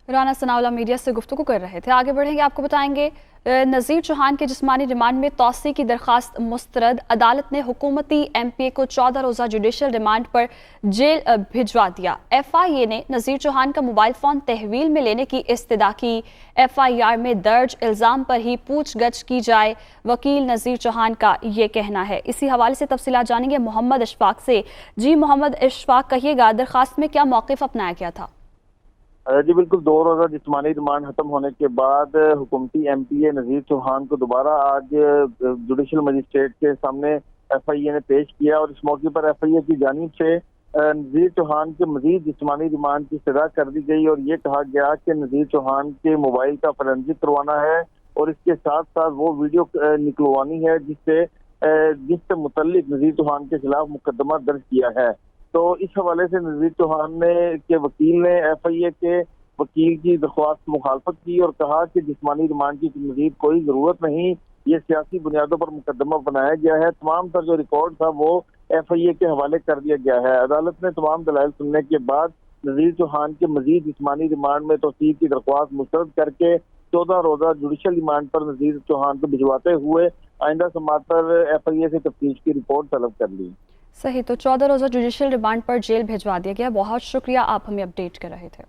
Rana Sanaullah media से गुफ्तगू कर रहे थे। आगे बढ़ेंगे, आपको बताएंगे नज़ीर चौहान के जिस्मानी रिमांड में तौसी की दरख्वास्त मुस्तरद। अदालत ने हुकूमती MPA को 14 रोज़ा जुडिशल रिमांड पर जेल भिजवा दिया। FIA ने नज़ीर चौहान का मोबाइल फ़ोन तहवील में लेने की इस्तदा की। FIR में दर्ज इल्ज़ाम पर ही पूछगछ की जाए, वकील नज़ीर चौहान का ये कहना है। इसी हवाले से तफसीलात जानेंगे मोहम्मद इशफाक से। जी मोहम्मद इशफाक, कहिएगा दरख्वास्त में क्या मौक़िफ़ अपनाया गया था? जी बिल्कुल, 2 रोज़ा जिस्मानी रिमांड खत्म होने के बाद हुकूमती MPA नज़ीर चौहान को दोबारा आज जुडिशल मजिस्ट्रेट के सामने FIA ने पेश किया और इस मौके पर FIA की जानिब से नज़ीर चौहान के मजीद जिस्मानी रिमांड की इस्तदा कर दी गई और ये कहा गया कि नज़ीर चौहान के मोबाइल का फोरेंसिक करवाना है और इसके साथ साथ वो वीडियो निकलवानी है जिससे मुतल्लिक नज़ीर चौहान के खिलाफ मुकदमा दर्ज किया है। तो इस हवाले से नज़ीर चौहान के वकील ने FIA के वकील की दरख्वास्त मुखालफत की और कहा कि जिस्मानी रिमांड की मजीद कोई जरूरत नहीं, ये सियासी बुनियादों पर मुकदमा बनाया गया है। तमाम तर जो रिकॉर्ड था वो FIA के हवाले कर दिया गया है। अदालत ने तमाम दलाइल सुनने के बाद नज़ीर चौहान के मजीद जिस्मानी रिमांड में तौसीक की दरख्वास्त मुस्तरद करके 14 रोज़ा जुडिशल रिमांड पर नज़ीर चौहान को भिजवाते हुए आइंदा समात पर FIA से तफ्तीश की रिपोर्ट तलब कर ली। सही, तो 14 रोज़ा जुडिशल रिमांड पर जेल भिजवा दिया गया। बहुत शुक्रिया, आप हमें अपडेट कर रहे थे।